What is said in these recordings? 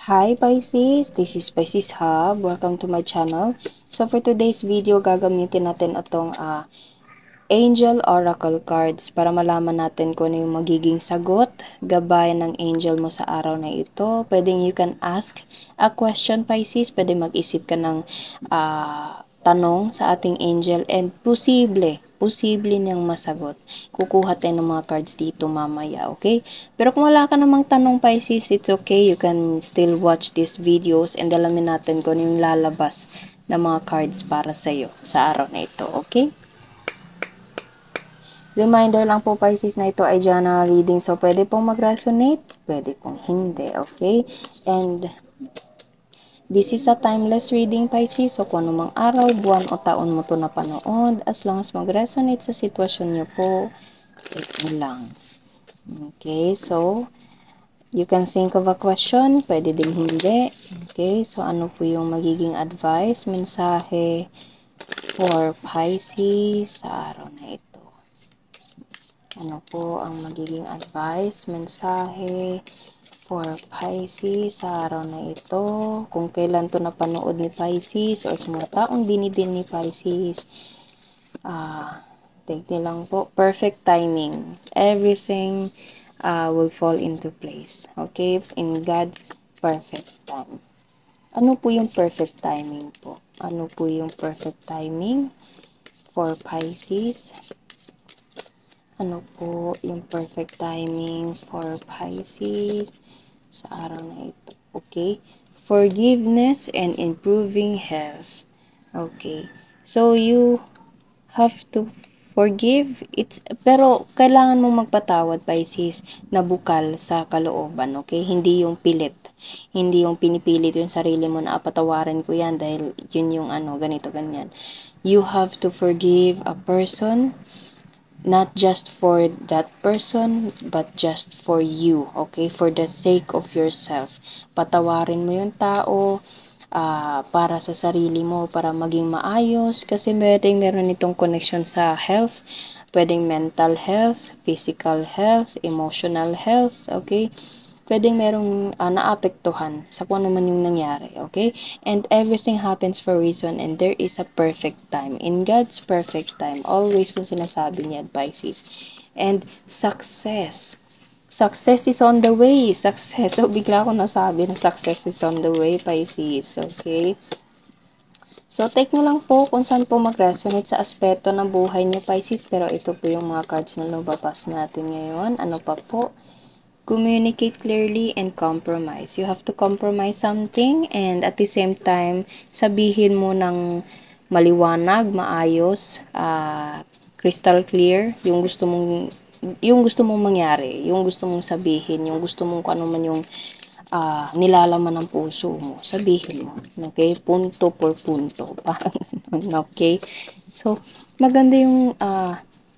Hi Pisces, this is Pisces Hub. Welcome to my channel. So for today's video, gagamitin natin itong Angel Oracle cards para malaman natin kung ano yung magiging sagot, gabay ng angel mo sa araw na ito. Pwedeng you can ask a question Pisces, pwede mag-isip ka ng tanong sa ating angel and posible niyang masagot. Kukuha tayo ng mga cards dito mamaya, okay? Pero kung wala ka namang tanong Pisces, it's okay. You can still watch these videos and alamin natin kung ano yung lalabas ng mga cards para sa'yo sa araw na ito, okay? Reminder lang po Pisces na ito ay general reading. So, pwede pong mag-resonate, pwede pong hindi, okay? And this is a timeless reading, Pisces. So, kung anumang araw, buwan o taon mo to napanood, as long as mag-resonate sa sitwasyon niyo po, ito lang. Okay, so, you can think of a question, pwede din hindi. Okay, so ano po yung magiging advice, mensahe for Pisces sa araw na ito? Ano po ang magiging advice, mensahe for Pisces sa araw na ito? Kung kailan to napanood ni Pisces or sa mga taong dinidin ni Pisces. Take nyo lang po. Perfect timing. Everything will fall into place. Okay? In God's perfect time. Ano po yung perfect timing po? Ano po yung perfect timing for Pisces? Ano po yung perfect timing for Pisces sa araw na ito? Okay? Forgiveness and improving health. Okay. So, you have to forgive. Pero kailangan mong magpatawad, Pisces, na bukal sa kalooban, okay? Hindi yung pilit. Hindi yung pinipilit yung sarili mo na patawarin ko yan dahil yun yung ganito, ganyan. You have to forgive a person, not just for that person, but just for you, okay? For the sake of yourself. Patawarin mo yung tao, para sa sarili mo, para maging maayos. Kasi meron itong connection sa health. Pwedeng mental health, physical health, emotional health, okay? Pwedeng merong naapektuhan sa kung ano man yung nangyari, okay? And everything happens for a reason and there is a perfect time. In God's perfect time, always kung sinasabi niya, Pisces. And success. Success is on the way. Success. So, bigla ko nasabi na success is on the way, Pisces. Okay? So, take nyo lang po kung saan po mag-resonate sa aspeto ng buhay niyo, Pisces. Pero ito po yung mga cards na lumabas natin ngayon. Ano pa po? Communicate clearly and compromise. You have to compromise something and at the same time, sabihin mo ng maliwanag, maayos, crystal clear, yung gusto mong mangyari, yung gusto mong sabihin, yung gusto mong kung ano man yung nilalaman ng puso mo, sabihin mo. Okay? Punto por punto. Parang okay? So, maganda yung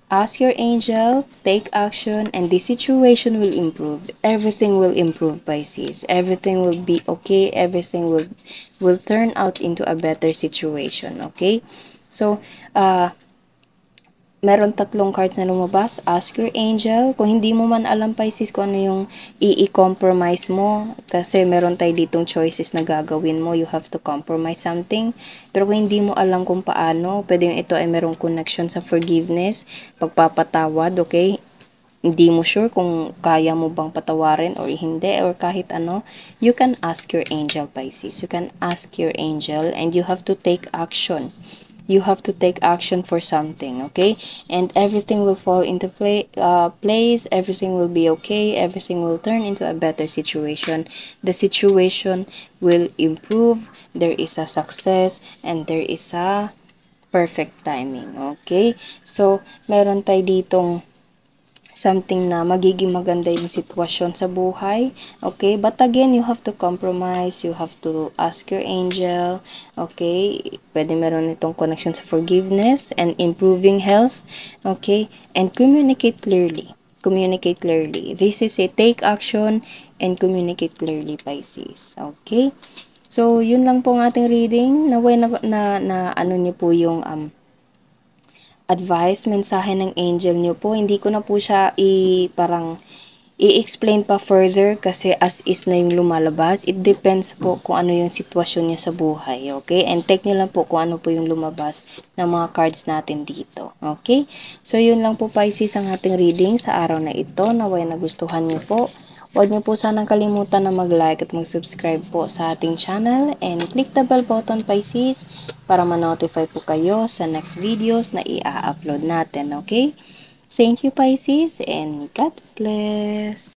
ask your angel, take action, and the situation will improve. Everything will improve, Pisces. Everything will be okay. Everything will turn out into a better situation, okay? So, meron tatlong cards na lumabas. Ask your angel. Kung hindi mo man alam, Pisces, kung ano yung i-compromise mo, kasi meron tayo ditong choices na gagawin mo. You have to compromise something. Pero kung hindi mo alam kung paano, pwede yung ito ay merong connection sa forgiveness, pagpapatawad, okay? Hindi mo sure kung kaya mo bang patawarin or hindi or kahit ano, you can ask your angel, Pisces. You can ask your angel and you have to take action. You have to take action for something, okay? And everything will fall into place. Everything will be okay. Everything will turn into a better situation. The situation will improve. There is a success and there is a perfect timing, okay? So, meron tayo ditong something na magiging maganda yung sitwasyon sa buhay. Okay? But again, you have to compromise. You have to ask your angel. Okay? Pwede meron itong connection sa forgiveness and improving health. Okay? And communicate clearly. Communicate clearly. This is a take action and communicate clearly, Pisces. Okay? So, yun lang po ang ating reading. Naway na ano niyo po yung advice, mensahe ng angel nyo po. Hindi ko na po siya parang i-explain pa further kasi as is na yung lumalabas. It depends po kung ano yung sitwasyon niya sa buhay, okay? And take nyo lang po kung ano po yung lumabas ng mga cards natin dito, okay? So, yun lang po Pisces ang ating reading sa araw na ito. Naway nagustuhan nyo po. Huwag niyo po sanang kalimutan na mag-like at mag-subscribe po sa ating channel and click the bell button Pisces para ma-notify po kayo sa next videos na i-upload natin, okay? Thank you Pisces and God bless!